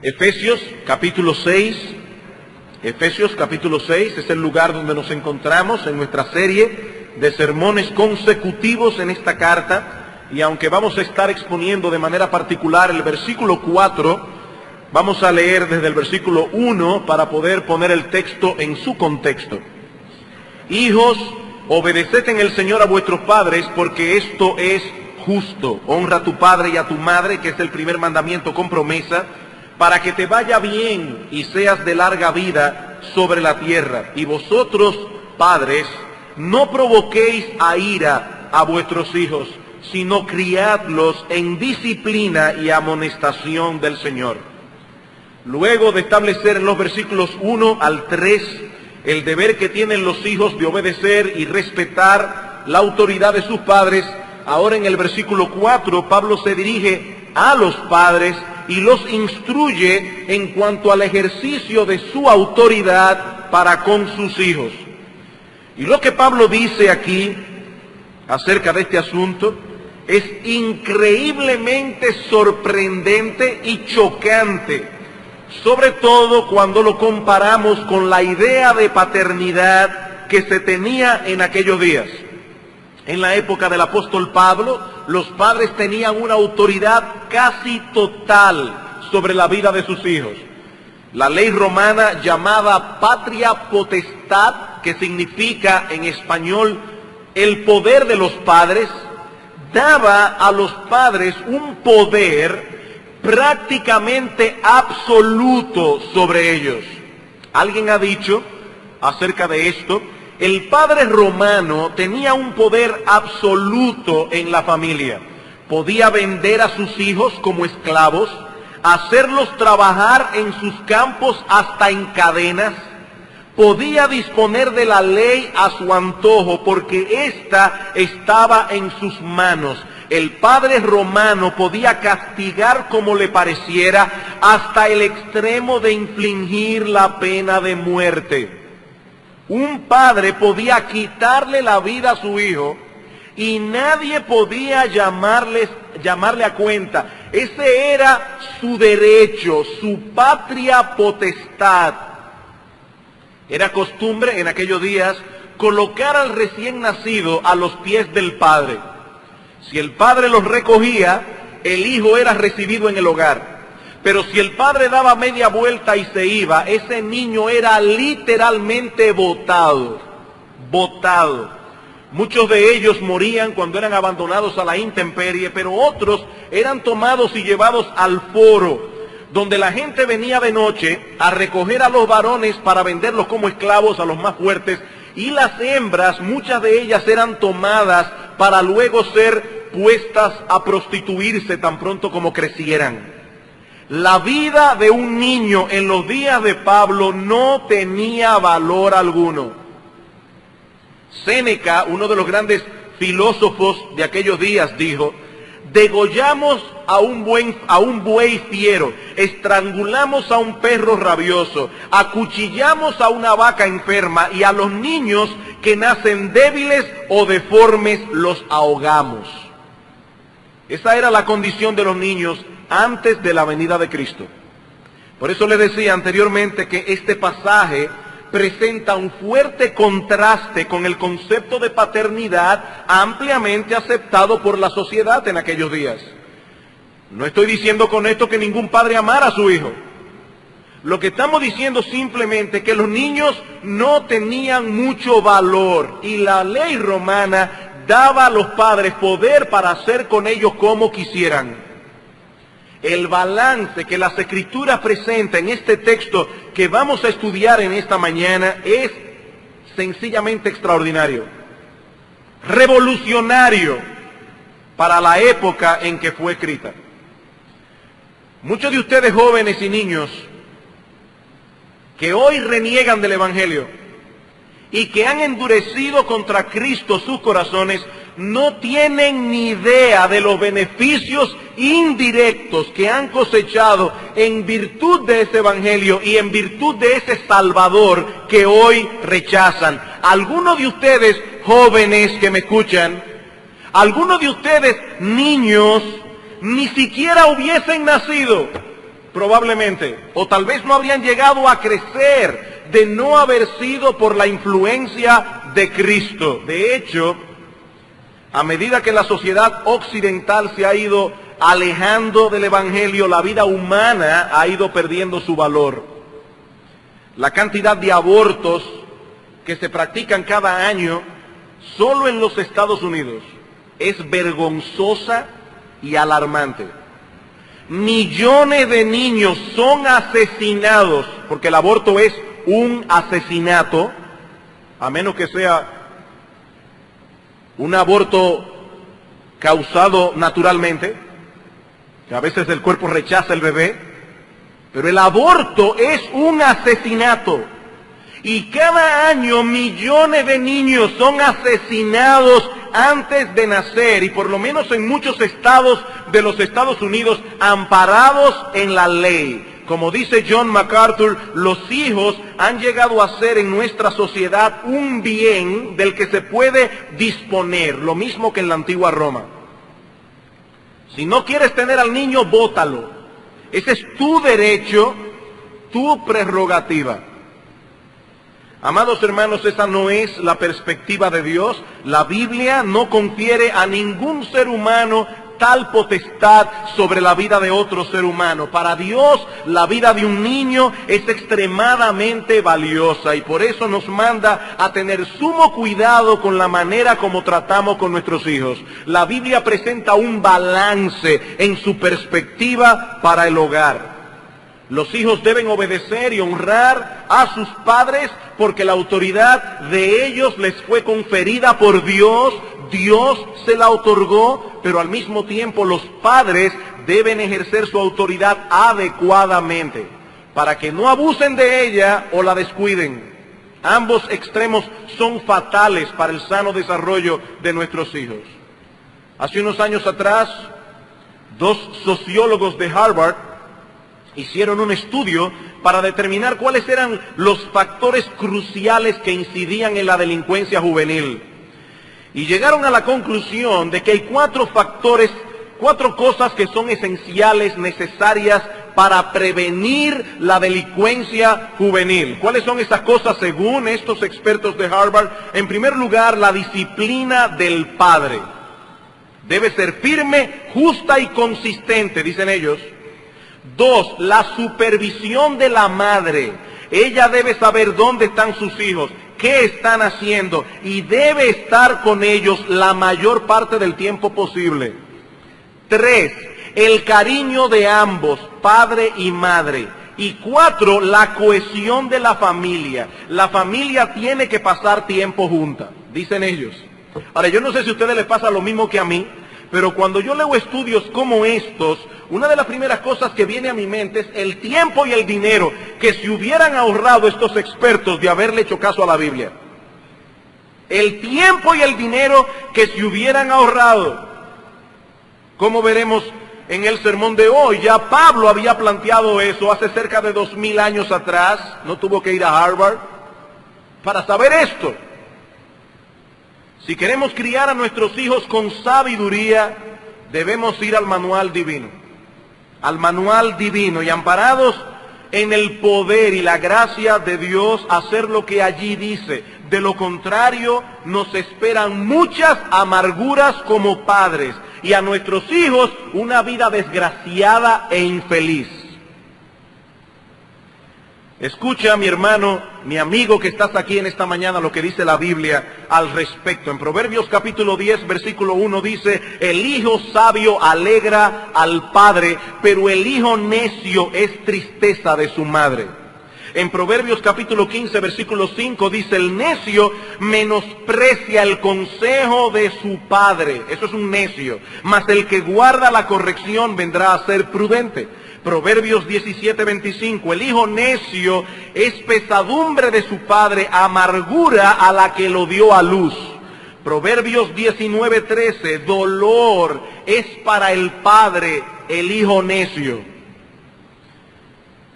Efesios capítulo 6. Efesios capítulo 6 es el lugar donde nos encontramos en nuestra serie de sermones consecutivos en esta carta. Y aunque vamos a estar exponiendo de manera particular el versículo 4, vamos a leer desde el versículo 1 para poder poner el texto en su contexto. Hijos, obedeced en el Señor a vuestros padres, porque esto es justo. Honra a tu padre y a tu madre, que es el primer mandamiento con promesa, para que te vaya bien y seas de larga vida sobre la tierra. Y vosotros, padres, no provoquéis a ira a vuestros hijos, sino criadlos en disciplina y amonestación del Señor. Luego de establecer en los versículos 1 al 3 el deber que tienen los hijos de obedecer y respetar la autoridad de sus padres, ahora en el versículo 4 Pablo se dirige a los padres y los instruye en cuanto al ejercicio de su autoridad para con sus hijos. Y lo que Pablo dice aquí acerca de este asunto es increíblemente sorprendente y chocante, sobre todo cuando lo comparamos con la idea de paternidad que se tenía en aquellos días. En la época del apóstol Pablo, los padres tenían una autoridad casi total sobre la vida de sus hijos. La ley romana llamada patria potestad, que significa en español el poder de los padres, daba a los padres un poder prácticamente absoluto sobre ellos. Alguien ha dicho acerca de esto: el padre romano tenía un poder absoluto en la familia. Podía vender a sus hijos como esclavos, hacerlos trabajar en sus campos hasta en cadenas. Podía disponer de la ley a su antojo, porque ésta estaba en sus manos. El padre romano podía castigar como le pareciera, hasta el extremo de infligir la pena de muerte. Un padre podía quitarle la vida a su hijo y nadie podía llamarle a cuenta. Ese era su derecho, su patria potestad. Era costumbre en aquellos días colocar al recién nacido a los pies del padre. Si el padre los recogía, el hijo era recibido en el hogar. Pero si el padre daba media vuelta y se iba, ese niño era literalmente botado. Muchos de ellos morían cuando eran abandonados a la intemperie, pero otros eran tomados y llevados al foro, donde la gente venía de noche a recoger a los varones para venderlos como esclavos a los más fuertes, y las hembras, muchas de ellas eran tomadas para luego ser puestas a prostituirse tan pronto como crecieran. La vida de un niño en los días de Pablo no tenía valor alguno. Séneca, uno de los grandes filósofos de aquellos días, dijo: degollamos a un buey fiero, estrangulamos a un perro rabioso, acuchillamos a una vaca enferma, y a los niños que nacen débiles o deformes los ahogamos. Esa era la condición de los niños antes de la venida de Cristo. Por eso les decía anteriormente que este pasaje presenta un fuerte contraste con el concepto de paternidad ampliamente aceptado por la sociedad en aquellos días. No estoy diciendo con esto que ningún padre amara a su hijo. Lo que estamos diciendo simplemente es que los niños no tenían mucho valor, y la ley romana daba a los padres poder para hacer con ellos como quisieran. El balance que las Escrituras presentan en este texto que vamos a estudiar en esta mañana es sencillamente extraordinario, revolucionario para la época en que fue escrita. Muchos de ustedes, jóvenes y niños, que hoy reniegan del Evangelio y que han endurecido contra Cristo sus corazones, no tienen ni idea de los beneficios indirectos que han cosechado en virtud de ese Evangelio y en virtud de ese Salvador que hoy rechazan. Algunos de ustedes, jóvenes que me escuchan, algunos de ustedes, niños, ni siquiera hubiesen nacido probablemente, o tal vez no habrían llegado a crecer de no haber sido por la influencia de Cristo. De hecho, a medida que la sociedad occidental se ha ido alejando del Evangelio, la vida humana ha ido perdiendo su valor. La cantidad de abortos que se practican cada año solo en los Estados Unidos es vergonzosa y alarmante. Millones de niños son asesinados, porque el aborto es un asesinato, a menos que sea un aborto causado naturalmente, que a veces el cuerpo rechaza el bebé, pero el aborto es un asesinato. Y cada año millones de niños son asesinados antes de nacer, y por lo menos en muchos estados de los Estados Unidos amparados en la ley. Como dice John MacArthur, los hijos han llegado a ser en nuestra sociedad un bien del que se puede disponer, lo mismo que en la antigua Roma. Si no quieres tener al niño, bótalo. Ese es tu derecho, tu prerrogativa. Amados hermanos, esa no es la perspectiva de Dios. La Biblia no confiere a ningún ser humano tal potestad sobre la vida de otro ser humano. Para Dios, la vida de un niño es extremadamente valiosa, y por eso nos manda a tener sumo cuidado con la manera como tratamos con nuestros hijos. La Biblia presenta un balance en su perspectiva para el hogar. Los hijos deben obedecer y honrar a sus padres porque la autoridad de ellos les fue conferida por Dios. Dios se la otorgó, pero al mismo tiempo los padres deben ejercer su autoridad adecuadamente para que no abusen de ella o la descuiden. Ambos extremos son fatales para el sano desarrollo de nuestros hijos. Hace unos años atrás, 2 sociólogos de Harvard hicieron un estudio para determinar cuáles eran los factores cruciales que incidían en la delincuencia juvenil. Y llegaron a la conclusión de que hay 4 factores, 4 cosas que son esenciales, necesarias para prevenir la delincuencia juvenil. ¿Cuáles son esas cosas según estos expertos de Harvard? En primer lugar, la disciplina del padre. Debe ser firme, justa y consistente, dicen ellos. 2, la supervisión de la madre. Ella debe saber dónde están sus hijos, qué están haciendo, y debe estar con ellos la mayor parte del tiempo posible. 3, el cariño de ambos, padre y madre. Y 4, la cohesión de la familia. La familia tiene que pasar tiempo junta, dicen ellos. Ahora, yo no sé si a ustedes les pasa lo mismo que a mí, pero cuando yo leo estudios como estos, una de las primeras cosas que viene a mi mente es el tiempo y el dinero que se hubieran ahorrado estos expertos de haberle hecho caso a la Biblia. El tiempo y el dinero que se hubieran ahorrado. Como veremos en el sermón de hoy, ya Pablo había planteado eso hace cerca de 2000 años atrás. No tuvo que ir a Harvard para saber esto. Si queremos criar a nuestros hijos con sabiduría, debemos ir al manual divino. Al manual divino, y amparados en el poder y la gracia de Dios, hacer lo que allí dice. De lo contrario, nos esperan muchas amarguras como padres, y a nuestros hijos una vida desgraciada e infeliz. Escucha, mi hermano, mi amigo que estás aquí en esta mañana, lo que dice la Biblia al respecto. En Proverbios capítulo 10, versículo 1 dice: el hijo sabio alegra al padre, pero el hijo necio es tristeza de su madre. En Proverbios capítulo 15, versículo 5 dice: el necio menosprecia el consejo de su padre. Eso es un necio. Mas el que guarda la corrección vendrá a ser prudente. Proverbios 17:25, el hijo necio es pesadumbre de su padre, amargura a la que lo dio a luz. Proverbios 19:13, dolor es para el padre el hijo necio.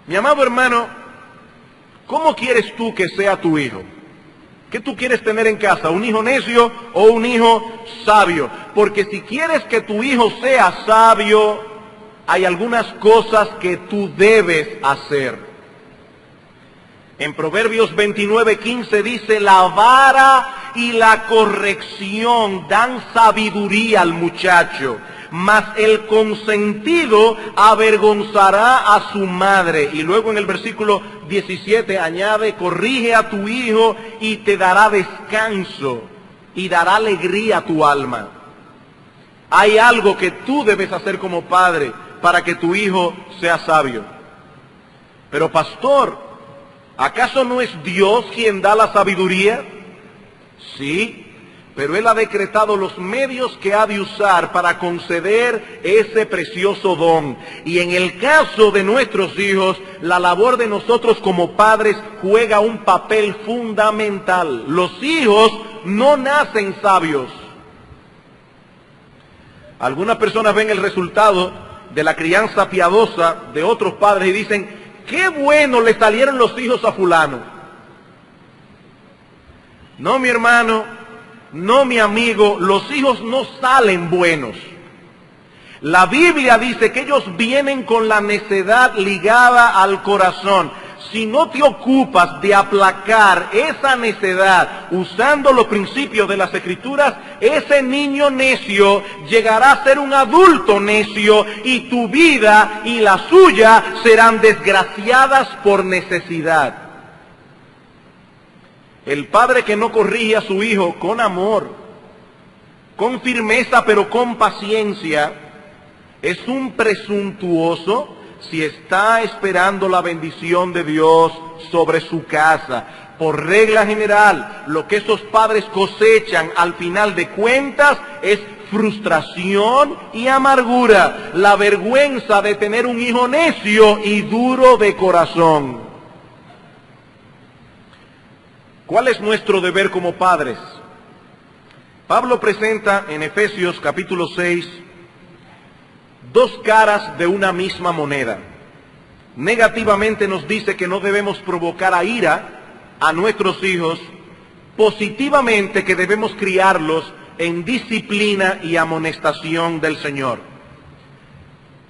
Mi amado hermano, ¿cómo quieres tú que sea tu hijo? ¿Qué tú quieres tener en casa? ¿Un hijo necio o un hijo sabio? Porque si quieres que tu hijo sea sabio, hay algunas cosas que tú debes hacer. En Proverbios 29:15 dice, la vara y la corrección dan sabiduría al muchacho, mas el consentido avergonzará a su madre. Y luego en el versículo 17 añade, corrige a tu hijo y te dará descanso y dará alegría a tu alma. Hay algo que tú debes hacer como padre para que tu hijo sea sabio. Pero pastor, ¿acaso no es Dios quien da la sabiduría? Sí, pero Él ha decretado los medios que ha de usar para conceder ese precioso don. Y en el caso de nuestros hijos, la labor de nosotros como padres juega un papel fundamental. Los hijos no nacen sabios. Algunas personas ven el resultado de la crianza piadosa de otros padres y dicen, qué bueno le salieron los hijos a fulano. No, mi hermano, no, mi amigo, los hijos no salen buenos. La Biblia dice que ellos vienen con la necedad ligada al corazón. Si no te ocupas de aplacar esa necedad usando los principios de las Escrituras, ese niño necio llegará a ser un adulto necio y tu vida y la suya serán desgraciadas por necesidad. El padre que no corrige a su hijo con amor, con firmeza pero con paciencia, es un presuntuoso si está esperando la bendición de Dios sobre su casa. Por regla general, lo que esos padres cosechan al final de cuentas es frustración y amargura, la vergüenza de tener un hijo necio y duro de corazón. ¿Cuál es nuestro deber como padres? Pablo presenta en Efesios capítulo 6 dos caras de una misma moneda. Negativamente nos dice que no debemos provocar a ira a nuestros hijos, positivamente que debemos criarlos en disciplina y amonestación del Señor.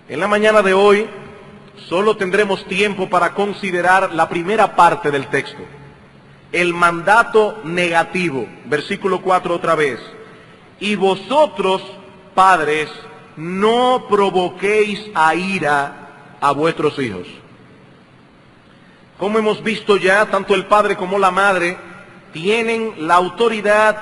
En la mañana de hoy solo tendremos tiempo para considerar la primera parte del texto, el mandato negativo, versículo 4 otra vez. Y vosotros, padres, no provoquéis a ira a vuestros hijos. Como hemos visto ya, tanto el padre como la madre tienen la autoridad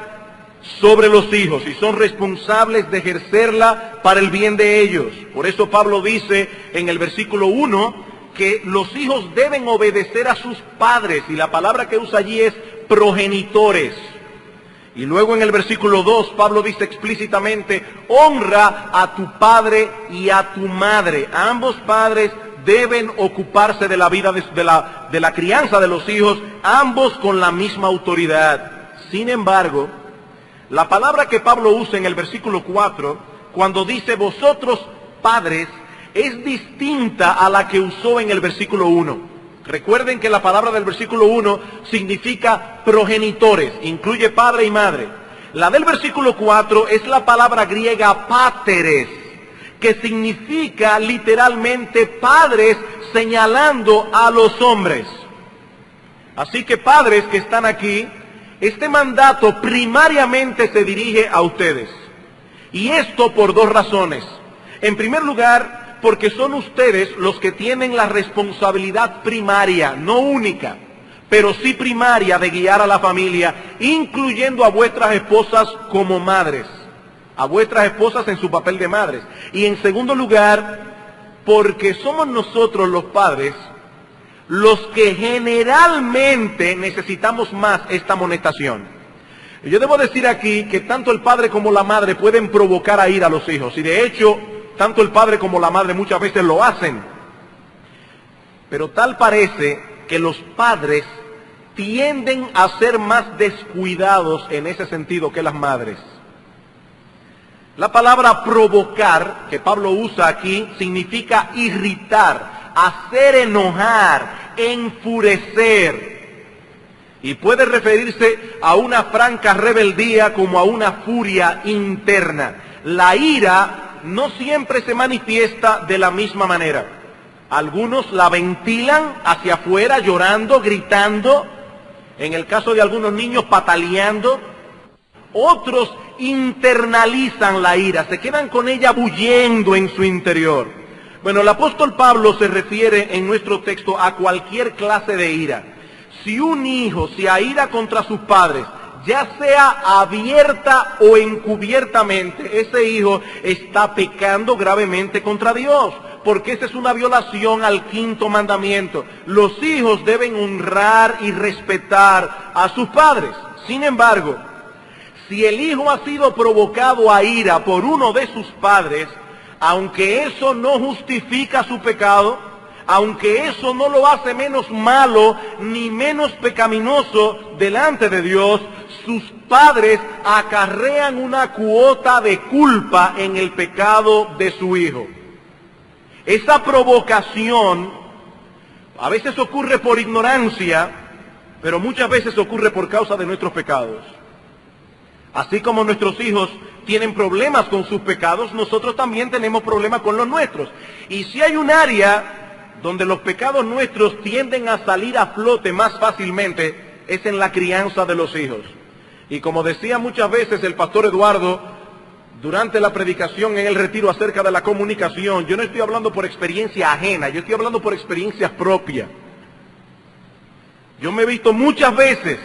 sobre los hijos y son responsables de ejercerla para el bien de ellos. Por eso Pablo dice en el versículo 1 que los hijos deben obedecer a sus padres, y la palabra que usa allí es progenitores. Y luego en el versículo 2, Pablo dice explícitamente, honra a tu padre y a tu madre. Ambos padres deben ocuparse de la vida de la crianza de los hijos, ambos con la misma autoridad. Sin embargo, la palabra que Pablo usa en el versículo 4, cuando dice vosotros padres, es distinta a la que usó en el versículo 1. Recuerden que la palabra del versículo 1 significa progenitores, incluye padre y madre. La del versículo 4 es la palabra griega páteres, que significa literalmente padres, señalando a los hombres. Así que padres que están aquí, este mandato primariamente se dirige a ustedes. Y esto por dos razones. En primer lugar, porque son ustedes los que tienen la responsabilidad primaria, no única, pero sí primaria de guiar a la familia, incluyendo a vuestras esposas como madres, a vuestras esposas en su papel de madres. Y en segundo lugar, porque somos nosotros los padres los que generalmente necesitamos más esta amonestación. Yo debo decir aquí que tanto el padre como la madre pueden provocar a ira a los hijos, y de hecho, tanto el padre como la madre muchas veces lo hacen. Pero tal parece que los padres tienden a ser más descuidados en ese sentido que las madres. La palabra provocar, que Pablo usa aquí, significa irritar, hacer enojar, enfurecer. Y puede referirse a una franca rebeldía como a una furia interna. La ira no siempre se manifiesta de la misma manera. Algunos la ventilan hacia afuera, llorando, gritando. En el caso de algunos niños, pataleando. Otros internalizan la ira, se quedan con ella bullendo en su interior. Bueno, el apóstol Pablo se refiere en nuestro texto a cualquier clase de ira. Si un hijo se aira contra sus padres, ya sea abierta o encubiertamente, ese hijo está pecando gravemente contra Dios, porque esa es una violación al quinto mandamiento. Los hijos deben honrar y respetar a sus padres. Sin embargo, si el hijo ha sido provocado a ira por uno de sus padres, aunque eso no justifica su pecado, aunque eso no lo hace menos malo ni menos pecaminoso delante de Dios, sus padres acarrean una cuota de culpa en el pecado de su hijo. Esa provocación a veces ocurre por ignorancia, pero muchas veces ocurre por causa de nuestros pecados. Así como nuestros hijos tienen problemas con sus pecados, nosotros también tenemos problemas con los nuestros. Y si hay un área donde los pecados nuestros tienden a salir a flote más fácilmente, es en la crianza de los hijos. Y como decía muchas veces el pastor Eduardo, durante la predicación en el retiro acerca de la comunicación, yo no estoy hablando por experiencia ajena, yo estoy hablando por experiencia propia. Yo me he visto muchas veces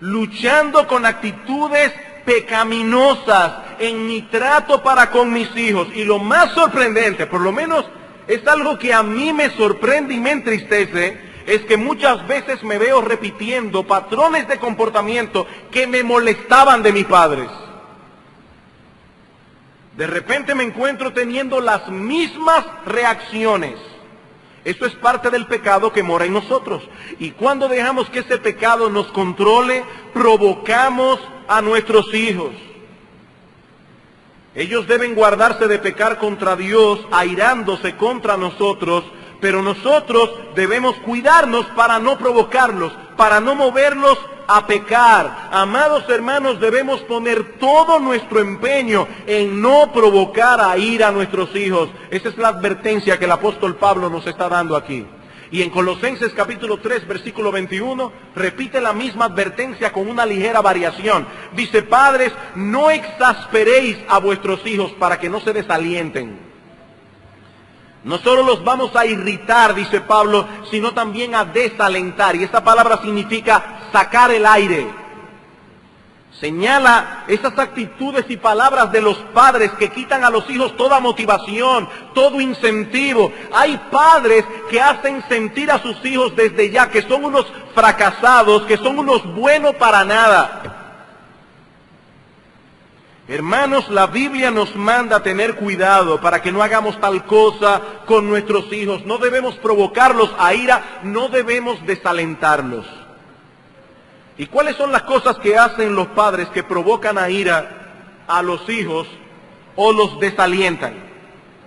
luchando con actitudes pecaminosas en mi trato para con mis hijos. Y lo más sorprendente, por lo menos es algo que a mí me sorprende y me entristece, es que muchas veces me veo repitiendo patrones de comportamiento que me molestaban de mis padres. De repente me encuentro teniendo las mismas reacciones. Eso es parte del pecado que mora en nosotros. Y cuando dejamos que ese pecado nos controle, provocamos a nuestros hijos. Ellos deben guardarse de pecar contra Dios, airándose contra nosotros, pero nosotros debemos cuidarnos para no provocarlos, para no moverlos a pecar. Amados hermanos, debemos poner todo nuestro empeño en no provocar a ira a nuestros hijos. Esa es la advertencia que el apóstol Pablo nos está dando aquí. Y en Colosenses capítulo 3, versículo 21, repite la misma advertencia con una ligera variación. Dice: padres, no exasperéis a vuestros hijos para que no se desalienten. No solo los vamos a irritar, dice Pablo, sino también a desalentar. Y esta palabra significa sacar el aire. Señala esas actitudes y palabras de los padres que quitan a los hijos toda motivación, todo incentivo. Hay padres que hacen sentir a sus hijos desde ya que son unos fracasados, que son unos buenos para nada. Hermanos, la Biblia nos manda a tener cuidado para que no hagamos tal cosa con nuestros hijos. No debemos provocarlos a ira, no debemos desalentarlos. ¿Y cuáles son las cosas que hacen los padres que provocan a ira a los hijos o los desalientan?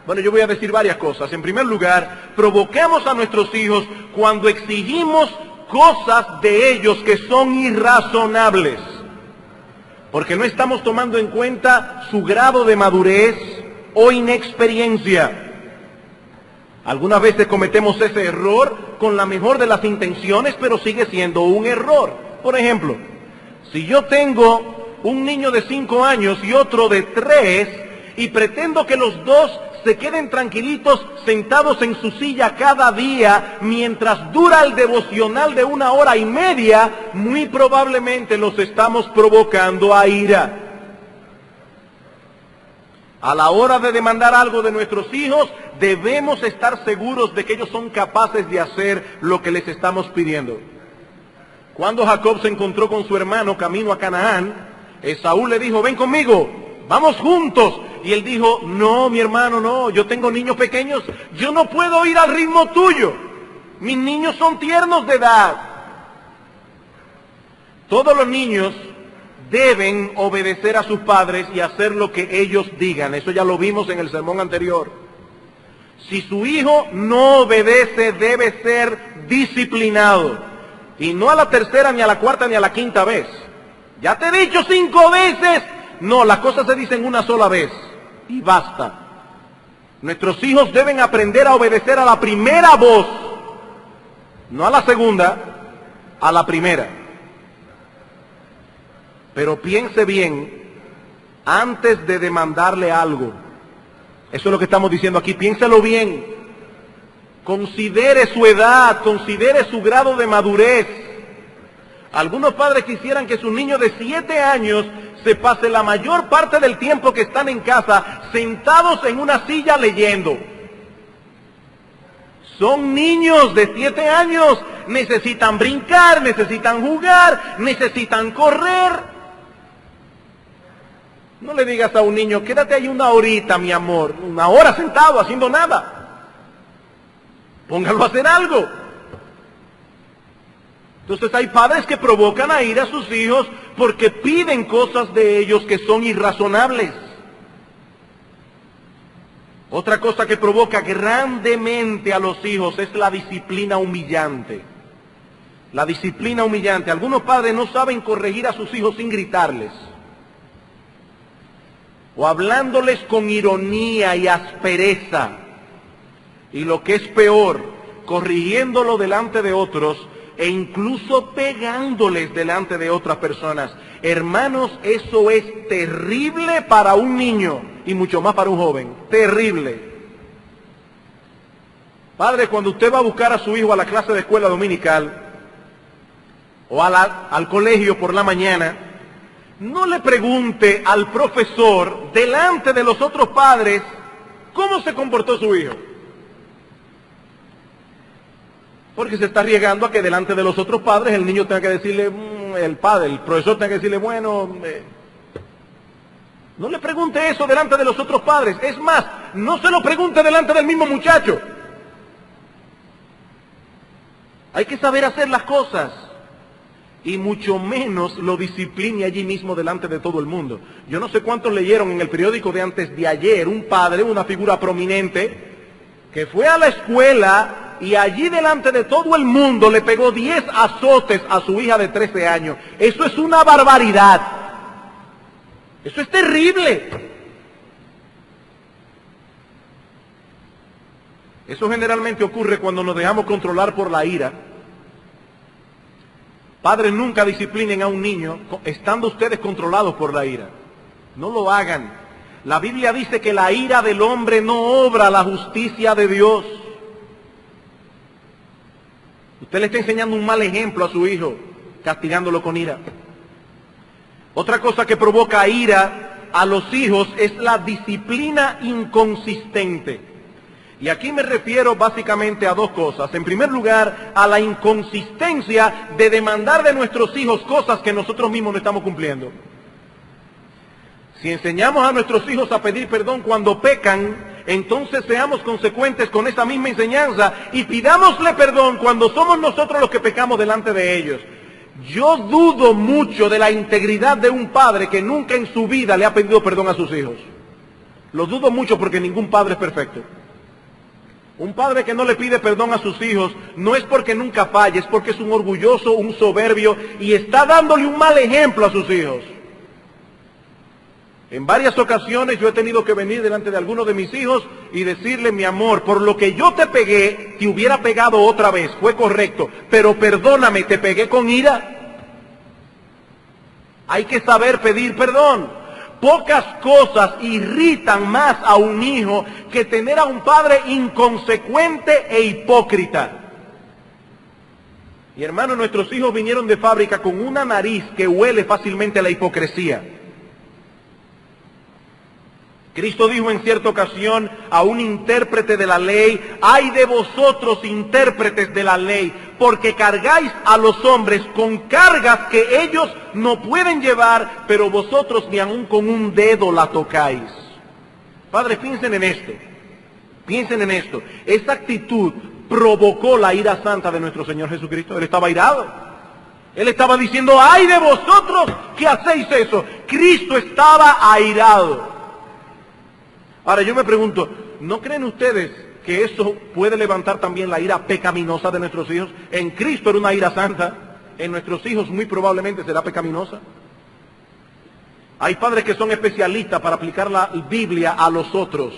Bueno, yo voy a decir varias cosas. En primer lugar, provocamos a nuestros hijos cuando exigimos cosas de ellos que son irrazonables, porque no estamos tomando en cuenta su grado de madurez o inexperiencia. Algunas veces cometemos ese error con la mejor de las intenciones, pero sigue siendo un error. Por ejemplo, si yo tengo un niño de 5 años y otro de 3, y pretendo que los dos se queden tranquilitos sentados en su silla cada día mientras dura el devocional de 1 hora y media, muy probablemente los estamos provocando a ira. A la hora de demandar algo de nuestros hijos, debemos estar seguros de que ellos son capaces de hacer lo que les estamos pidiendo. Cuando Jacob se encontró con su hermano camino a Canaán, Esaú le dijo: ven conmigo, vamos juntos. Y él dijo: no, mi hermano, no, yo tengo niños pequeños, yo no puedo ir al ritmo tuyo. Mis niños son tiernos de edad. Todos los niños deben obedecer a sus padres y hacer lo que ellos digan. Eso ya lo vimos en el sermón anterior. Si su hijo no obedece, debe ser disciplinado. Y no a la tercera, ni a la cuarta, ni a la quinta vez. Ya te he dicho 5 veces. No, las cosas se dicen una sola vez y basta. Nuestros hijos deben aprender a obedecer a la primera voz, no a la segunda, a la primera. Pero piense bien antes de demandarle algo. Eso es lo que estamos diciendo aquí, piénselo bien. Considere su edad, considere su grado de madurez. Algunos padres quisieran que sus niños de 7 años se pase la mayor parte del tiempo que están en casa sentados en una silla leyendo. Son niños de 7 años, necesitan brincar, necesitan jugar, necesitan correr. No le digas a un niño, quédate ahí una horita, mi amor, una hora sentado haciendo nada. Póngalo a hacer algo. Entonces hay padres que provocan a ir a sus hijos porque piden cosas de ellos que son irrazonables. Otra cosa que provoca grandemente a los hijos es la disciplina humillante. La disciplina humillante. Algunos padres no saben corregir a sus hijos sin gritarles, o hablándoles con ironía y aspereza. Y lo que es peor, corrigiéndolo delante de otros e incluso pegándoles delante de otras personas. Hermanos, eso es terrible para un niño y mucho más para un joven. Terrible. Padre, cuando usted va a buscar a su hijo a la clase de escuela dominical o al colegio por la mañana, no le pregunte al profesor delante de los otros padres cómo se comportó su hijo. Porque se está arriesgando a que delante de los otros padres el niño tenga que decirle, el profesor tenga que decirle, bueno, no le pregunte eso delante de los otros padres. Es más, no se lo pregunte delante del mismo muchacho. Hay que saber hacer las cosas. Y mucho menos lo discipline allí mismo delante de todo el mundo. Yo no sé cuántos leyeron en el periódico de antes de ayer un padre, una figura prominente, que fue a la escuela y allí delante de todo el mundo le pegó 10 azotes a su hija de 13 años. Eso es una barbaridad. Eso es terrible. Eso generalmente ocurre cuando nos dejamos controlar por la ira. Padres, nunca disciplinen a un niño estando ustedes controlados por la ira. No lo hagan. La Biblia dice que la ira del hombre no obra la justicia de Dios. Usted le está enseñando un mal ejemplo a su hijo, castigándolo con ira. Otra cosa que provoca ira a los hijos es la disciplina inconsistente. Y aquí me refiero básicamente a dos cosas. En primer lugar, a la inconsistencia de demandar de nuestros hijos cosas que nosotros mismos no estamos cumpliendo. Si enseñamos a nuestros hijos a pedir perdón cuando pecan, entonces seamos consecuentes con esa misma enseñanza y pidámosle perdón cuando somos nosotros los que pecamos delante de ellos. Yo dudo mucho de la integridad de un padre que nunca en su vida le ha pedido perdón a sus hijos. Lo dudo mucho porque ningún padre es perfecto. Un padre que no le pide perdón a sus hijos no es porque nunca falle, es porque es un orgulloso, un soberbio y está dándole un mal ejemplo a sus hijos. En varias ocasiones yo he tenido que venir delante de alguno de mis hijos y decirle, mi amor, por lo que yo te pegué, te hubiera pegado otra vez, fue correcto, pero perdóname, te pegué con ira. Hay que saber pedir perdón. Pocas cosas irritan más a un hijo que tener a un padre inconsecuente e hipócrita. Y hermano, nuestros hijos vinieron de fábrica con una nariz que huele fácilmente a la hipocresía. Cristo dijo en cierta ocasión a un intérprete de la ley, ¡ay de vosotros intérpretes de la ley! Porque cargáis a los hombres con cargas que ellos no pueden llevar, pero vosotros ni aun con un dedo la tocáis. Padres, piensen en esto. Piensen en esto. Esa actitud provocó la ira santa de nuestro Señor Jesucristo. Él estaba airado. Él estaba diciendo, ¡ay de vosotros que hacéis eso! Cristo estaba airado. Ahora yo me pregunto, ¿no creen ustedes que eso puede levantar también la ira pecaminosa de nuestros hijos? En Cristo era una ira santa, en nuestros hijos muy probablemente será pecaminosa. Hay padres que son especialistas para aplicar la Biblia a los otros.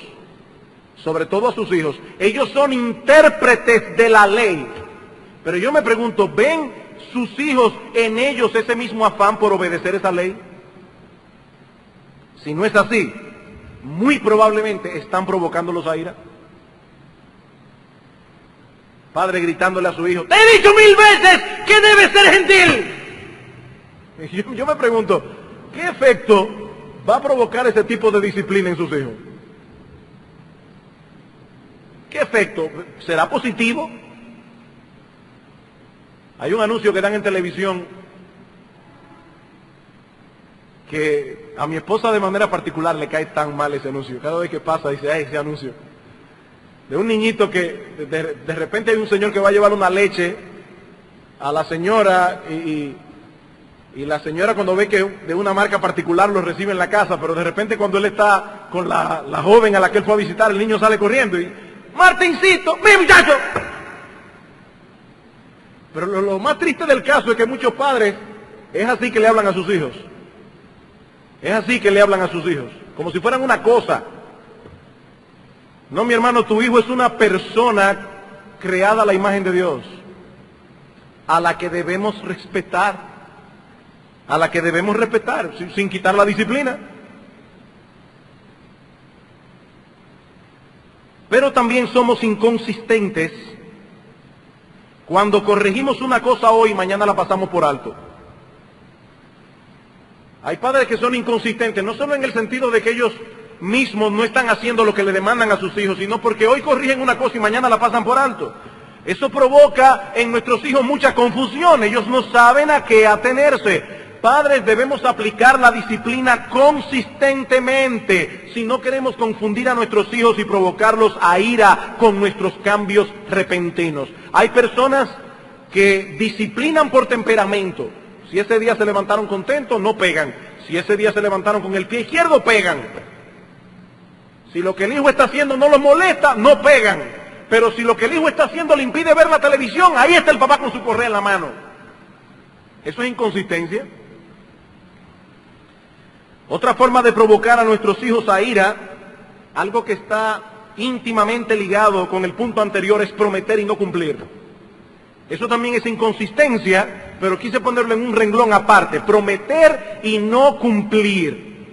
sobre todo a sus hijos. Ellos son intérpretes de la ley. Pero yo me pregunto, ¿ven sus hijos en ellos ese mismo afán por obedecer esa ley? Si no es así, muy probablemente están provocándolos a ira. Padre gritándole a su hijo, te he dicho 1000 veces que debes ser gentil. Yo me pregunto, ¿qué efecto va a provocar ese tipo de disciplina en sus hijos? ¿Qué efecto? ¿Será positivo? Hay un anuncio que dan en televisión que a mi esposa de manera particular le cae tan mal ese anuncio. Cada vez que pasa dice, ay, ese anuncio. De un niñito que de repente hay un señor que va a llevar una leche a la señora y la señora cuando ve que de una marca particular lo recibe en la casa, pero de repente cuando él está con la joven a la que él fue a visitar, el niño sale corriendo y, Martincito, mi muchacho. Pero lo más triste del caso es que muchos padres es así que le hablan a sus hijos. Es así que le hablan a sus hijos, como si fueran una cosa. No, mi hermano, tu hijo es una persona creada a la imagen de Dios, a la que debemos respetar, sin quitar la disciplina. Pero también somos inconsistentes cuando corregimos una cosa hoy y mañana la pasamos por alto. Hay padres que son inconsistentes, no solo en el sentido de que ellos mismos no están haciendo lo que le demandan a sus hijos, sino porque hoy corrigen una cosa y mañana la pasan por alto. Eso provoca en nuestros hijos mucha confusión, ellos no saben a qué atenerse. Padres, debemos aplicar la disciplina consistentemente si no queremos confundir a nuestros hijos y provocarlos a ira con nuestros cambios repentinos. Hay personas que disciplinan por temperamento. Si ese día se levantaron contentos, no pegan. Si ese día se levantaron con el pie izquierdo, pegan. Si lo que el hijo está haciendo no los molesta, no pegan. Pero si lo que el hijo está haciendo le impide ver la televisión, ahí está el papá con su correa en la mano. ¿Eso es inconsistencia? Otra forma de provocar a nuestros hijos a ira, algo que está íntimamente ligado con el punto anterior, es prometer y no cumplir. Eso también es inconsistencia, pero quise ponerlo en un renglón aparte, prometer y no cumplir.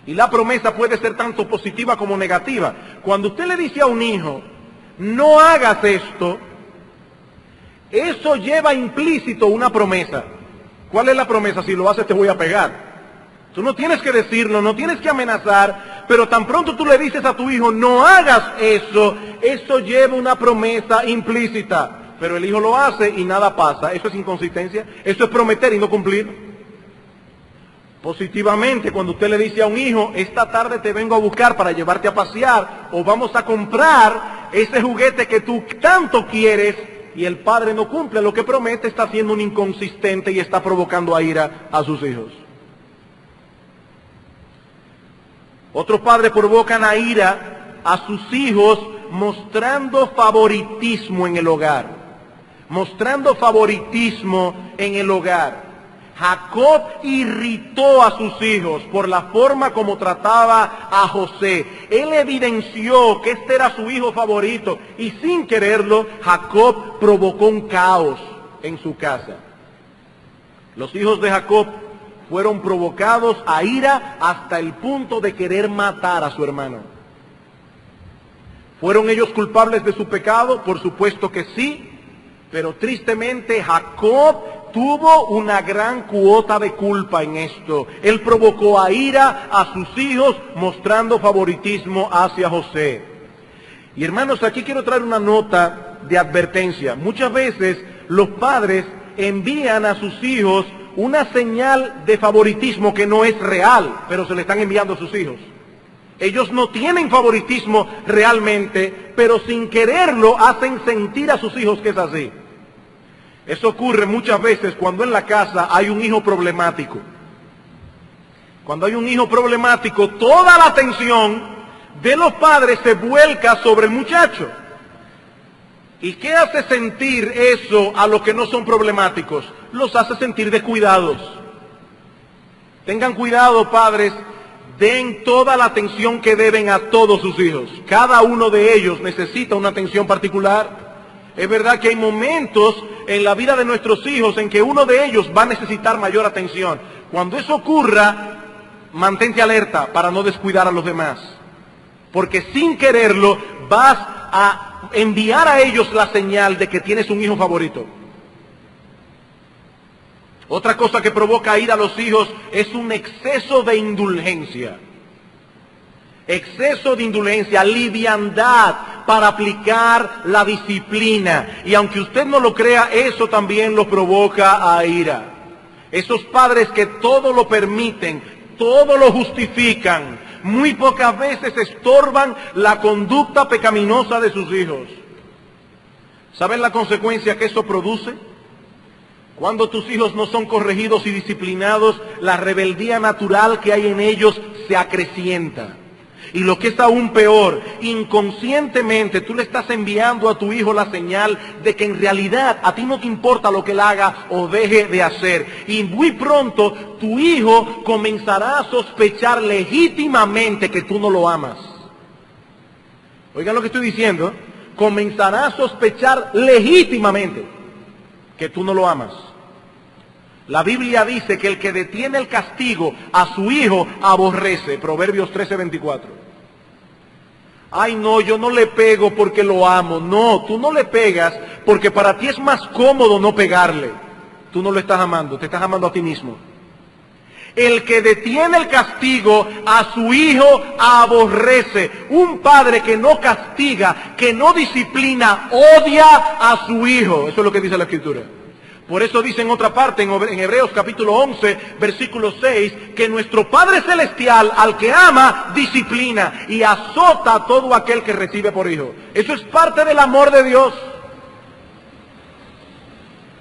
Y la promesa puede ser tanto positiva como negativa. Cuando usted le dice a un hijo, no hagas esto, eso lleva implícito una promesa. ¿Cuál es la promesa? Si lo haces te voy a pegar. Tú no tienes que decirlo, no tienes que amenazar, pero tan pronto tú le dices a tu hijo, no hagas eso, eso lleva una promesa implícita. Pero el hijo lo hace y nada pasa. ¿Eso es inconsistencia? ¿Eso es prometer y no cumplir? Positivamente, cuando usted le dice a un hijo, esta tarde te vengo a buscar para llevarte a pasear, o vamos a comprar ese juguete que tú tanto quieres, y el padre no cumple lo que promete, está siendo un inconsistente y está provocando a ira a sus hijos. Otros padres provocan a ira a sus hijos mostrando favoritismo en el hogar. Mostrando favoritismo en el hogar. Jacob irritó a sus hijos por la forma como trataba a José. Él evidenció que este era su hijo favorito y sin quererlo, Jacob provocó un caos en su casa. Los hijos de Jacob fueron provocados a ira hasta el punto de querer matar a su hermano. ¿Fueron ellos culpables de su pecado? Por supuesto que sí, pero tristemente Jacob tuvo una gran cuota de culpa en esto. Él provocó a ira a sus hijos mostrando favoritismo hacia José. Y hermanos, aquí quiero traer una nota de advertencia. Muchas veces los padres envían a sus hijos una señal de favoritismo que no es real, pero se le están enviando a sus hijos. Ellos no tienen favoritismo realmente, pero sin quererlo hacen sentir a sus hijos que es así. Eso ocurre muchas veces cuando en la casa hay un hijo problemático. Cuando hay un hijo problemático, toda la atención de los padres se vuelca sobre el muchacho. ¿Y qué hace sentir eso a los que no son problemáticos? Los hace sentir descuidados. Tengan cuidado, padres, den toda la atención que deben a todos sus hijos. Cada uno de ellos necesita una atención particular. Es verdad que hay momentos en la vida de nuestros hijos en que uno de ellos va a necesitar mayor atención. Cuando eso ocurra, mantente alerta para no descuidar a los demás. Porque sin quererlo vas a enviar a ellos la señal de que tienes un hijo favorito. Otra cosa que provoca ira a los hijos es un exceso de indulgencia. Exceso de indulgencia, liviandad para aplicar la disciplina. Y aunque usted no lo crea, eso también lo provoca a ira. Esos padres que todo lo permiten, todo lo justifican, muy pocas veces estorban la conducta pecaminosa de sus hijos. ¿Saben la consecuencia que eso produce? Cuando tus hijos no son corregidos y disciplinados, la rebeldía natural que hay en ellos se acrecienta. Y lo que es aún peor, inconscientemente tú le estás enviando a tu hijo la señal de que en realidad a ti no te importa lo que él haga o deje de hacer. Y muy pronto tu hijo comenzará a sospechar legítimamente que tú no lo amas. Oigan lo que estoy diciendo. Comenzará a sospechar legítimamente que tú no lo amas. La Biblia dice que el que detiene el castigo a su hijo aborrece. Proverbios 13:24. Ay, no, yo no le pego porque lo amo. No, tú no le pegas porque para ti es más cómodo no pegarle. Tú no lo estás amando, te estás amando a ti mismo. El que detiene el castigo a su hijo aborrece. Un padre que no castiga, que no disciplina, odia a su hijo. Eso es lo que dice la Escritura. Por eso dice en otra parte, en Hebreos capítulo 11, versículo 6, que nuestro Padre Celestial, al que ama, disciplina y azota a todo aquel que recibe por hijo. Eso es parte del amor de Dios.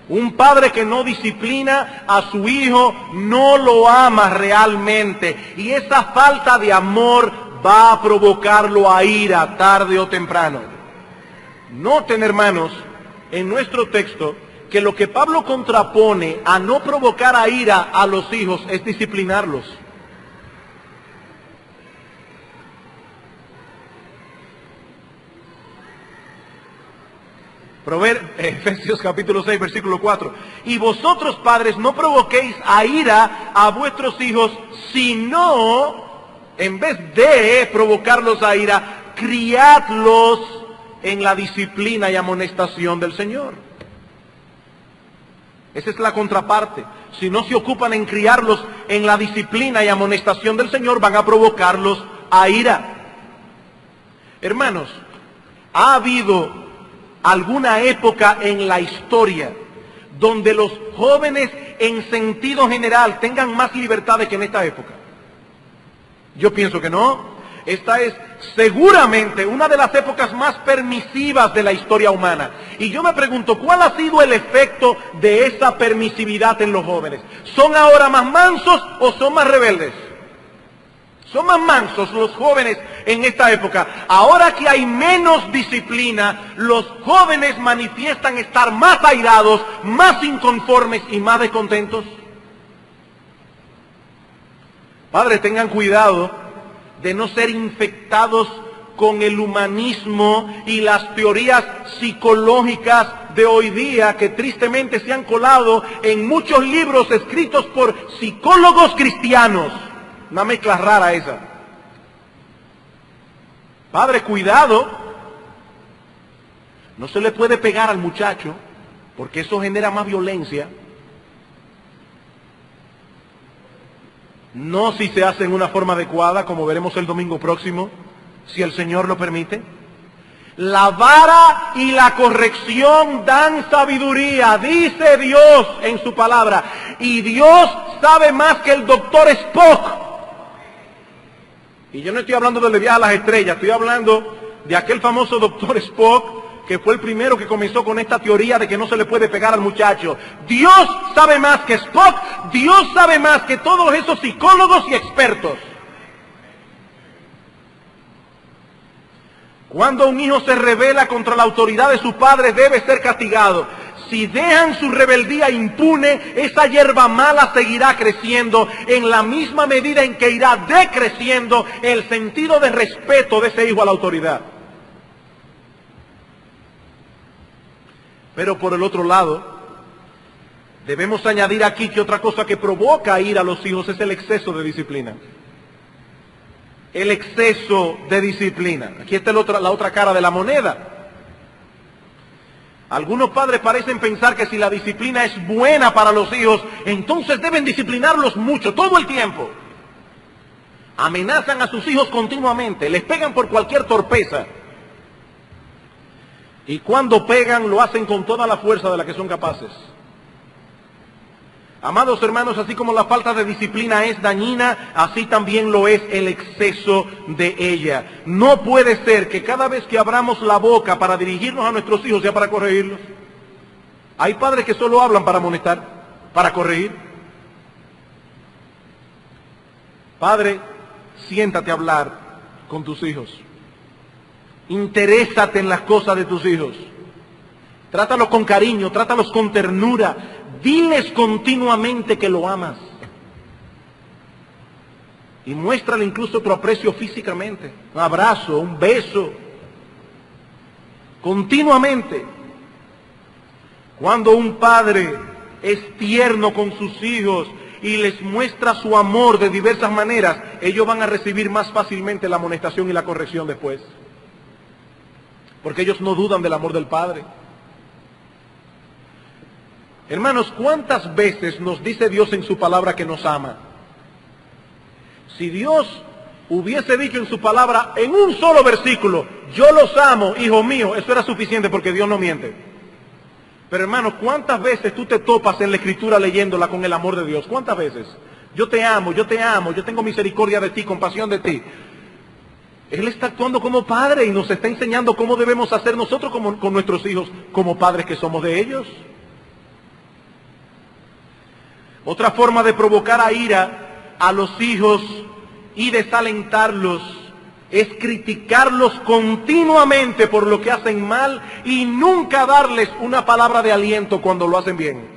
Un padre que no disciplina a su hijo no lo ama realmente. Y esa falta de amor va a provocarlo a ira tarde o temprano. Noten, hermanos, en nuestro texto, que lo que Pablo contrapone a no provocar a ira a los hijos es disciplinarlos. Efesios capítulo 6, versículo 4. Y vosotros, padres, no provoquéis a ira a vuestros hijos, sino, en vez de provocarlos a ira, criadlos en la disciplina y amonestación del Señor. Esa es la contraparte. Si no se ocupan en criarlos en la disciplina y amonestación del Señor, van a provocarlos a ira. Hermanos, ha habido alguna época en la historia donde los jóvenes en sentido general tengan más libertades que en esta época. Yo pienso que no. Esta es seguramente una de las épocas más permisivas de la historia humana. Y yo me pregunto, ¿cuál ha sido el efecto de esa permisividad en los jóvenes? ¿Son ahora más mansos o son más rebeldes? Son más mansos los jóvenes en esta época. Ahora que hay menos disciplina, los jóvenes manifiestan estar más airados, más inconformes y más descontentos. Padres, tengan cuidado de no ser infectados con el humanismo y las teorías psicológicas de hoy día que tristemente se han colado en muchos libros escritos por psicólogos cristianos. Una mezcla rara esa. Padre, cuidado. No se le puede pegar al muchacho porque eso genera más violencia. No si se hace en una forma adecuada, como veremos el domingo próximo, si el Señor lo permite. La vara y la corrección dan sabiduría, dice Dios en su palabra. Y Dios sabe más que el doctor Spock. Y yo no estoy hablando del viaje a las estrellas, estoy hablando de aquel famoso doctor Spock, que fue el primero que comenzó con esta teoría de que no se le puede pegar al muchacho. Dios sabe más que Spock, Dios sabe más que todos esos psicólogos y expertos. Cuando un hijo se rebela contra la autoridad de su padre, debe ser castigado. si dejan su rebeldía impune, esa hierba mala seguirá creciendo en la misma medida en que irá decreciendo el sentido de respeto de ese hijo a la autoridad. Pero por el otro lado, debemos añadir aquí que otra cosa que provoca ira a los hijos es el exceso de disciplina. El exceso de disciplina. Aquí está la otra cara de la moneda. Algunos padres parecen pensar que si la disciplina es buena para los hijos, entonces deben disciplinarlos mucho, todo el tiempo. Amenazan a sus hijos continuamente, les pegan por cualquier torpeza. Y cuando pegan, lo hacen con toda la fuerza de la que son capaces. Amados hermanos, así como la falta de disciplina es dañina, así también lo es el exceso de ella. No puede ser que cada vez que abramos la boca para dirigirnos a nuestros hijos sea para corregirlos. Hay padres que solo hablan para amonestar, para corregir. Padre, siéntate a hablar con tus hijos. Interésate en las cosas de tus hijos. Trátalos con cariño, trátalos con ternura. Diles continuamente que lo amas. Y muéstrale incluso tu aprecio físicamente. Un abrazo, un beso. Continuamente. Cuando un padre es tierno con sus hijos y les muestra su amor de diversas maneras, ellos van a recibir más fácilmente la amonestación y la corrección después. Porque ellos no dudan del amor del padre. Hermanos, ¿cuántas veces nos dice Dios en su palabra que nos ama? Si Dios hubiese dicho en su palabra, en un solo versículo, yo los amo, hijo mío, eso era suficiente porque Dios no miente. Pero hermanos, ¿cuántas veces tú te topas en la Escritura leyéndola con el amor de Dios? ¿Cuántas veces? Yo te amo, yo tengo misericordia de ti, compasión de ti. Él está actuando como padre y nos está enseñando cómo debemos hacer nosotros con nuestros hijos, como padres que somos de ellos. Otra forma de provocar a ira a los hijos y desalentarlos es criticarlos continuamente por lo que hacen mal y nunca darles una palabra de aliento cuando lo hacen bien.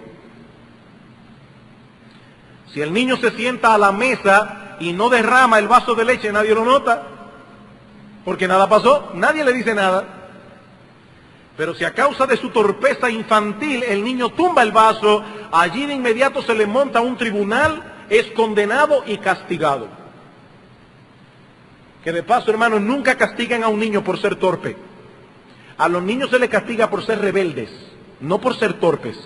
Si el niño se sienta a la mesa y no derrama el vaso de leche, nadie lo nota, porque nada pasó, nadie le dice nada. Pero si a causa de su torpeza infantil el niño tumba el vaso, allí de inmediato se le monta un tribunal, es condenado y castigado. Que de paso, hermanos, nunca castigan a un niño por ser torpe. A los niños se les castiga por ser rebeldes, no por ser torpes.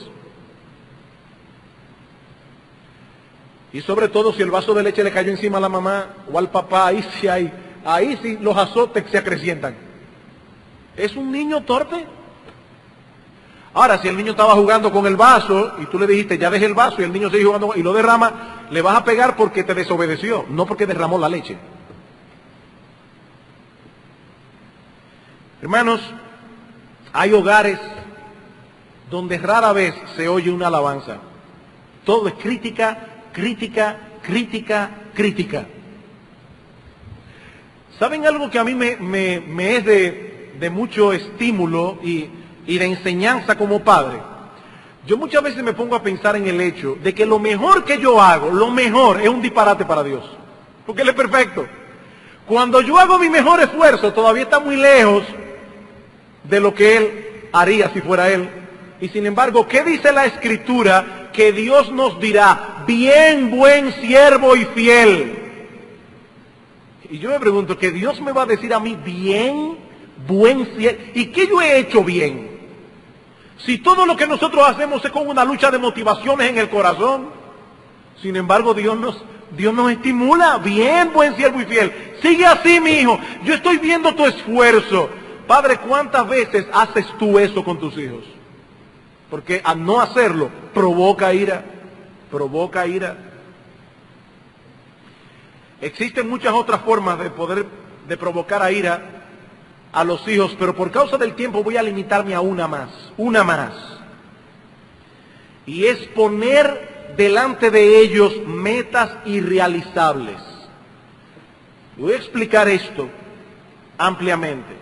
Y sobre todo si el vaso de leche le cayó encima a la mamá o al papá, ahí sí los azotes se acrecientan. ¿Es un niño torpe? Ahora, si el niño estaba jugando con el vaso y tú le dijiste, ya deje el vaso, y el niño sigue jugando y lo derrama, le vas a pegar porque te desobedeció, no porque derramó la leche. Hermanos, hay hogares donde rara vez se oye una alabanza. Todo es crítica, crítica, crítica, crítica. ¿Saben algo que a mí me es de mucho estímulo y de enseñanza como padre? Yo muchas veces me pongo a pensar en el hecho de que lo mejor que yo hago, lo mejor es un disparate para Dios, porque Él es perfecto. Cuando yo hago mi mejor esfuerzo, todavía está muy lejos de lo que Él haría si fuera Él. Y sin embargo, ¿qué dice la Escritura? Que Dios nos dirá, bien, buen siervo y fiel. Y yo me pregunto, ¿que Dios me va a decir a mí, bien, buen siervo? ¿Y qué yo he hecho bien? Si todo lo que nosotros hacemos es con una lucha de motivaciones en el corazón. Sin embargo, Dios nos estimula. Bien, buen siervo y fiel. Sigue así, mi hijo. Yo estoy viendo tu esfuerzo. Padre, ¿cuántas veces haces tú eso con tus hijos? Porque al no hacerlo, provoca ira. Provoca ira. Existen muchas otras formas de provocar a ira a los hijos, pero por causa del tiempo voy a limitarme a una más. Y es poner delante de ellos metas irrealizables. Voy a explicar esto ampliamente.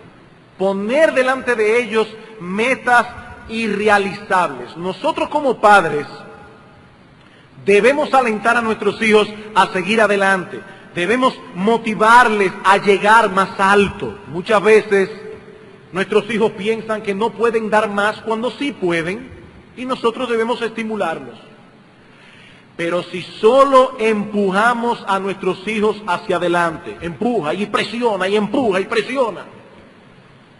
Poner delante de ellos metas irrealizables. Nosotros como padres debemos alentar a nuestros hijos a seguir adelante. Debemos motivarles a llegar más alto. Muchas veces nuestros hijos piensan que no pueden dar más cuando sí pueden, y nosotros debemos estimularlos. Pero si solo empujamos a nuestros hijos hacia adelante, empuja y presiona y empuja y presiona,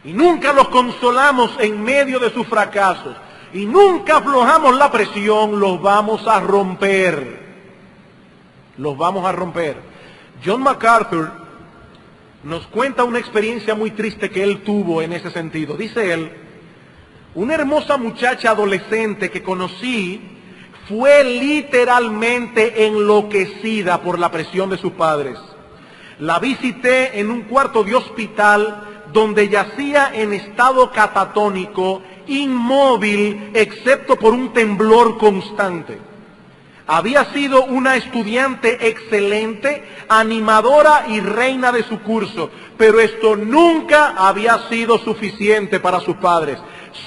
y nunca los consolamos en medio de sus fracasos, y nunca aflojamos la presión, los vamos a romper. Los vamos a romper. John MacArthur nos cuenta una experiencia muy triste que él tuvo en ese sentido. Dice él: una hermosa muchacha adolescente que conocí fue literalmente enloquecida por la presión de sus padres. La visité en un cuarto de hospital donde yacía en estado catatónico, inmóvil, excepto por un temblor constante. Había sido una estudiante excelente, animadora y reina de su curso, pero esto nunca había sido suficiente para sus padres.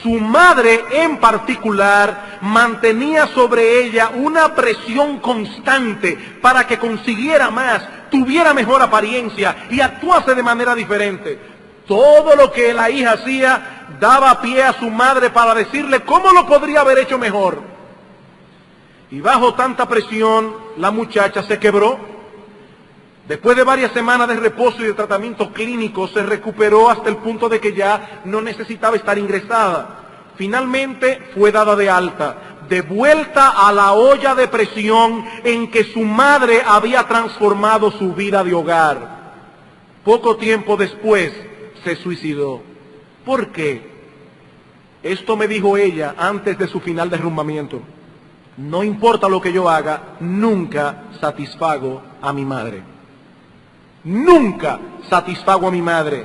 Su madre en particular mantenía sobre ella una presión constante para que consiguiera más, tuviera mejor apariencia y actuase de manera diferente. Todo lo que la hija hacía daba pie a su madre para decirle cómo lo podría haber hecho mejor. Y bajo tanta presión, la muchacha se quebró. Después de varias semanas de reposo y de tratamiento clínico, se recuperó hasta el punto de que ya no necesitaba estar ingresada. Finalmente fue dada de alta, de vuelta a la olla de presión en que su madre había transformado su vida de hogar. Poco tiempo después se suicidó. ¿Por qué? Esto me dijo ella antes de su final derrumbamiento: no importa lo que yo haga, nunca satisfago a mi madre. Nunca satisfago a mi madre.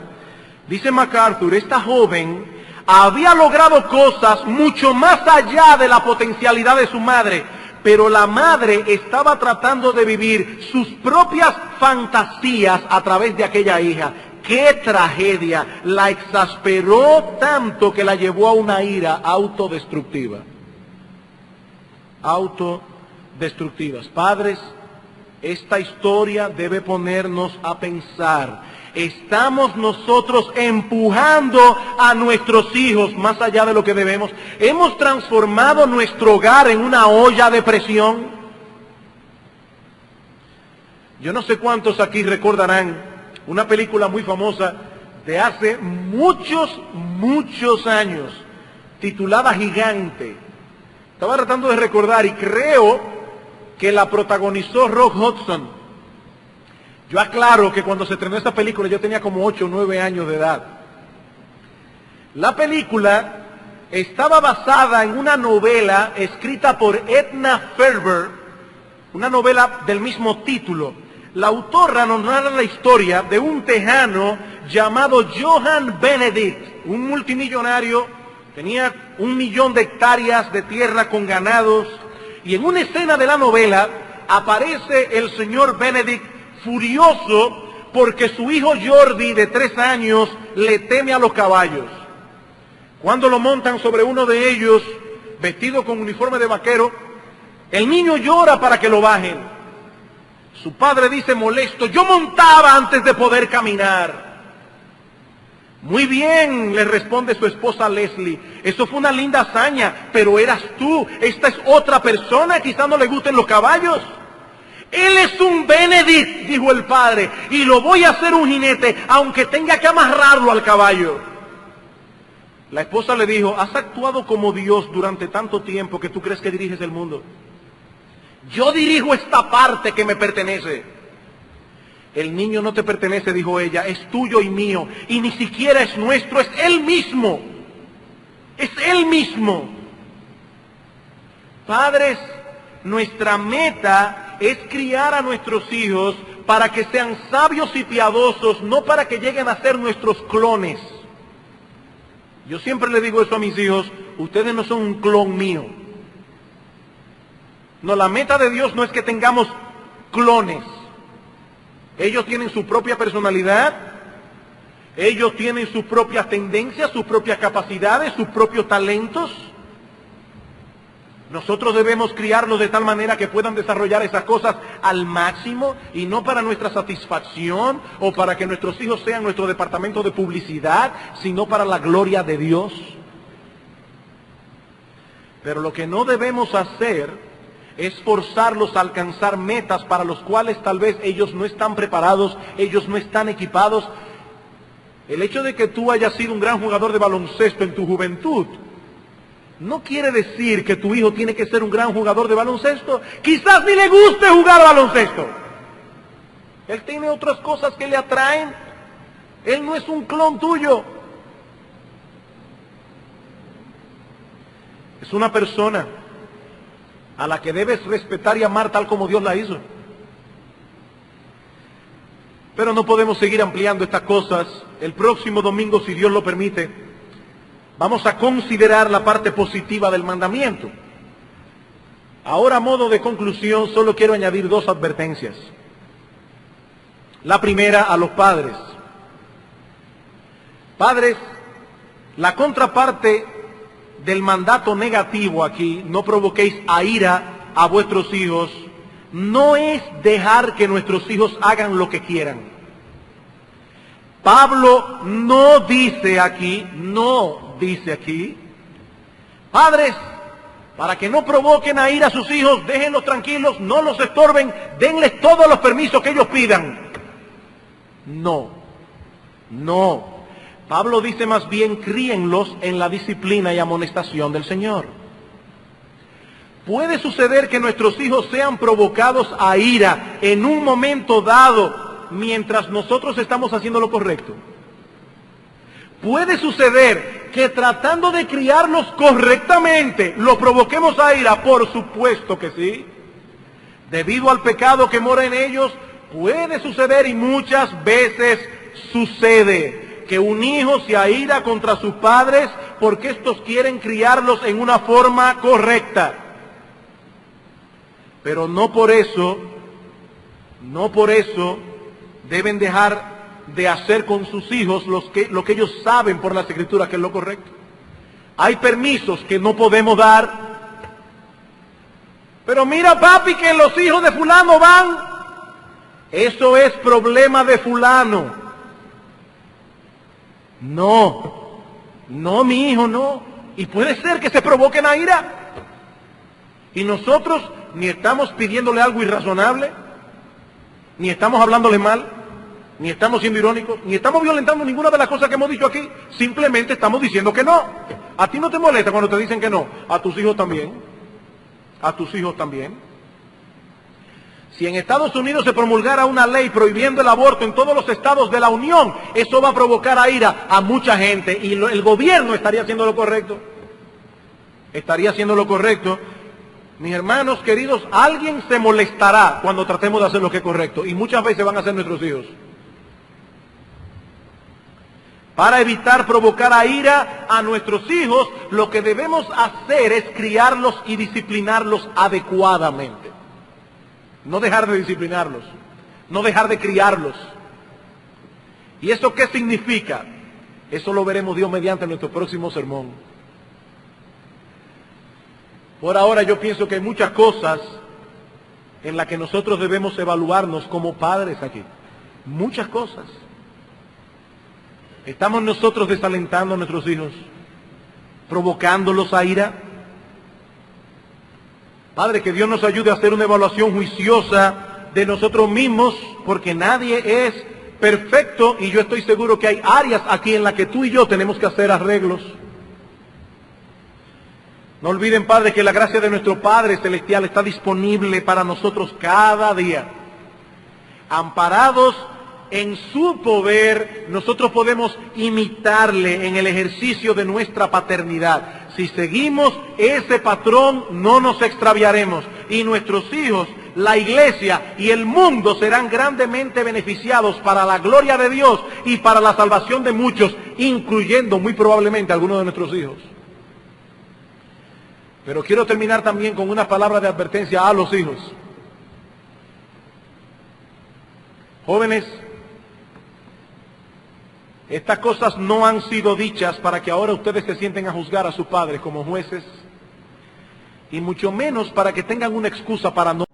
Dice MacArthur, esta joven había logrado cosas mucho más allá de la potencialidad de su madre, pero la madre estaba tratando de vivir sus propias fantasías a través de aquella hija. ¡Qué tragedia! La exasperó tanto que la llevó a una ira autodestructiva. Autodestructivas. Padres, esta historia debe ponernos a pensar. ¿Estamos nosotros empujando a nuestros hijos más allá de lo que debemos? ¿Hemos transformado nuestro hogar en una olla de presión? Yo no sé cuántos aquí recordarán una película muy famosa de hace muchos años, titulada Gigante. Estaba tratando de recordar y creo que la protagonizó Rock Hudson. Yo aclaro que cuando se estrenó esta película yo tenía como 8 o 9 años de edad. La película estaba basada en una novela escrita por Edna Ferber, una novela del mismo título. La autora nos narra la historia de un tejano llamado Johann Benedict, un multimillonario. Tenía 1 millón de hectáreas de tierra con ganados, y en una escena de la novela aparece el señor Benedict furioso porque su hijo Jordi, de 3 años, le teme a los caballos. Cuando lo montan sobre uno de ellos, vestido con uniforme de vaquero, el niño llora para que lo bajen. Su padre dice molesto: yo montaba antes de poder caminar. Muy bien, le responde su esposa Leslie, eso fue una linda hazaña, pero eras tú, esta es otra persona, quizás no le gusten los caballos. Él es un Benedict, dijo el padre, y lo voy a hacer un jinete, aunque tenga que amarrarlo al caballo. La esposa le dijo: has actuado como Dios durante tanto tiempo que tú crees que diriges el mundo. Yo dirijo esta parte que me pertenece. El niño no te pertenece, dijo ella, es tuyo y mío, y ni siquiera es nuestro, es él mismo. Es él mismo. Padres, nuestra meta es criar a nuestros hijos para que sean sabios y piadosos, no para que lleguen a ser nuestros clones. Yo siempre le digo eso a mis hijos: ustedes no son un clon mío. No, la meta de Dios no es que tengamos clones. Ellos tienen su propia personalidad, Ellos tienen sus propias tendencias, sus propias capacidades, sus propios talentos. Nosotros debemos criarlos de tal manera que puedan desarrollar esas cosas al máximo y no para nuestra satisfacción o para que nuestros hijos sean nuestro departamento de publicidad, sino para la gloria de Dios. Pero lo que no debemos hacer es forzarlos a alcanzar metas para los cuales tal vez ellos no están preparados, ellos no están equipados. El hecho de que tú hayas sido un gran jugador de baloncesto en tu juventud no quiere decir que tu hijo tiene que ser un gran jugador de baloncesto. Quizás ni le guste jugar baloncesto. Él tiene otras cosas que le atraen. Él no es un clon tuyo. Es una persona a la que debes respetar y amar tal como Dios la hizo. Pero no podemos seguir ampliando estas cosas. El próximo domingo, si Dios lo permite, vamos a considerar la parte positiva del mandamiento. Ahora, a modo de conclusión, solo quiero añadir dos advertencias. La primera, a los padres. Padres, la contraparte del mandato negativo aquí, no provoquéis a ira a vuestros hijos, no es dejar que nuestros hijos hagan lo que quieran. Pablo no dice aquí, padres, para que no provoquen a ira a sus hijos, déjenlos tranquilos, no los estorben, denles todos los permisos que ellos pidan. No. Pablo dice más bien, críenlos en la disciplina y amonestación del Señor. Puede suceder que nuestros hijos sean provocados a ira en un momento dado, mientras nosotros estamos haciendo lo correcto. Puede suceder que tratando de criarlos correctamente, los provoquemos a ira, por supuesto que sí. Debido al pecado que mora en ellos, puede suceder y muchas veces sucede que un hijo se aira contra sus padres porque estos quieren criarlos en una forma correcta. Pero no por eso deben dejar de hacer con sus hijos lo que ellos saben por las Escrituras que es lo correcto. Hay permisos que no podemos dar. Pero mira, papi, que los hijos de fulano van. Eso es problema de fulano. No, mi hijo, no. Y puede ser que se provoquen a ira. Y nosotros ni estamos pidiéndole algo irrazonable, ni estamos hablándole mal, ni estamos siendo irónicos, ni estamos violentando ninguna de las cosas que hemos dicho aquí. Simplemente estamos diciendo que no. ¿A ti no te molesta cuando te dicen que no? A tus hijos también. A tus hijos también. Si en Estados Unidos se promulgara una ley prohibiendo el aborto en todos los estados de la Unión, eso va a provocar a ira a mucha gente y el gobierno estaría haciendo lo correcto. Estaría haciendo lo correcto. Mis hermanos queridos, alguien se molestará cuando tratemos de hacer lo que es correcto y muchas veces van a ser nuestros hijos. Para evitar provocar a ira a nuestros hijos, lo que debemos hacer es criarlos y disciplinarlos adecuadamente. No dejar de disciplinarlos, no dejar de criarlos. ¿Y eso qué significa? Eso lo veremos Dios mediante nuestro próximo sermón. Por ahora yo pienso que hay muchas cosas en las que nosotros debemos evaluarnos como padres aquí. Muchas cosas. ¿Estamos nosotros desalentando a nuestros hijos? ¿Provocándolos a ira? Padre, que Dios nos ayude a hacer una evaluación juiciosa de nosotros mismos, porque nadie es perfecto y yo estoy seguro que hay áreas aquí en las que tú y yo tenemos que hacer arreglos. No olviden, Padre, que la gracia de nuestro Padre Celestial está disponible para nosotros cada día. Amparados en su poder, nosotros podemos imitarle en el ejercicio de nuestra paternidad. Si seguimos ese patrón, no nos extraviaremos. Y nuestros hijos, la iglesia y el mundo serán grandemente beneficiados para la gloria de Dios y para la salvación de muchos, incluyendo muy probablemente algunos de nuestros hijos. Pero quiero terminar también con unas palabras de advertencia a los hijos. Jóvenes, Estas cosas no han sido dichas para que ahora ustedes se sienten a juzgar a sus padres como jueces, y mucho menos para que tengan una excusa para no.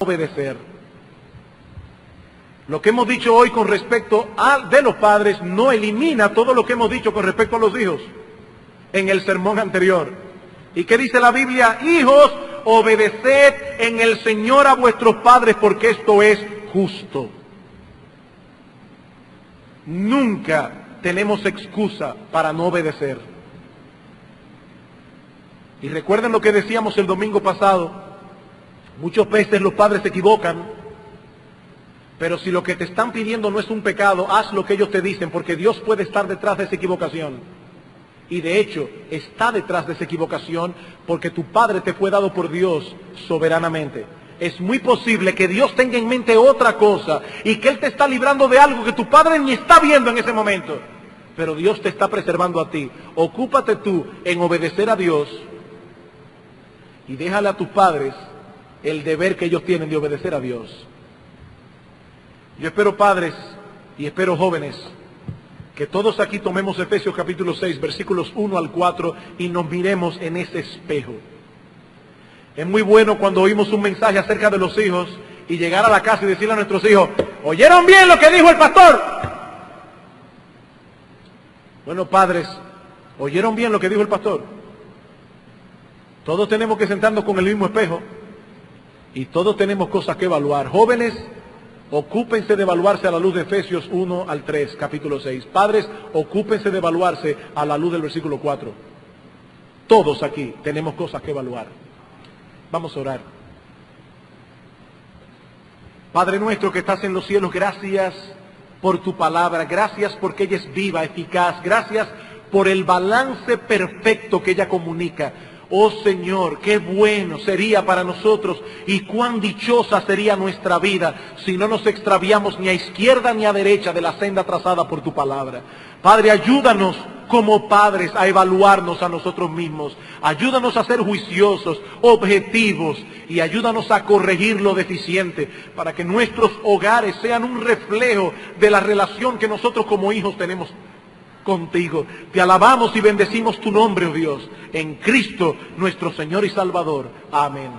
Obedecer. Lo que hemos dicho hoy con respecto a de los padres no elimina todo lo que hemos dicho con respecto a los hijos en el sermón anterior. ¿Y qué dice la Biblia? Hijos, obedeced en el Señor a vuestros padres, porque esto es justo. Nunca tenemos excusa para no obedecer. Y recuerden lo que decíamos el domingo pasado. Muchas veces los padres se equivocan, pero si lo que te están pidiendo no es un pecado, haz lo que ellos te dicen, porque Dios puede estar detrás de esa equivocación. Y de hecho, está detrás de esa equivocación porque tu padre te fue dado por Dios soberanamente. Es muy posible que Dios tenga en mente otra cosa y que Él te está librando de algo que tu padre ni está viendo en ese momento. Pero Dios te está preservando a ti. Ocúpate tú en obedecer a Dios y déjale a tus padres el deber que ellos tienen de obedecer a Dios. Yo espero, padres, y espero, jóvenes, que todos aquí tomemos Efesios capítulo 6, versículos 1 al 4, y nos miremos en ese espejo. Es muy bueno cuando oímos un mensaje acerca de los hijos y llegar a la casa y decirle a nuestros hijos: ¿oyeron bien lo que dijo el pastor? Bueno, padres, ¿oyeron bien lo que dijo el pastor? Todos tenemos que sentarnos con el mismo espejo. Y todos tenemos cosas que evaluar. Jóvenes, ocúpense de evaluarse a la luz de Efesios 1 al 3, capítulo 6. Padres, ocúpense de evaluarse a la luz del versículo 4. Todos aquí tenemos cosas que evaluar. Vamos a orar. Padre nuestro que estás en los cielos, gracias por tu palabra. Gracias porque ella es viva, eficaz. Gracias por el balance perfecto que ella comunica. Oh Señor, qué bueno sería para nosotros y cuán dichosa sería nuestra vida si no nos extraviamos ni a izquierda ni a derecha de la senda trazada por tu palabra. Padre, ayúdanos como padres a evaluarnos a nosotros mismos. Ayúdanos a ser juiciosos, objetivos, y ayúdanos a corregir lo deficiente para que nuestros hogares sean un reflejo de la relación que nosotros como hijos tenemos contigo. Te alabamos y bendecimos tu nombre, oh Dios, en Cristo nuestro Señor y Salvador. Amén.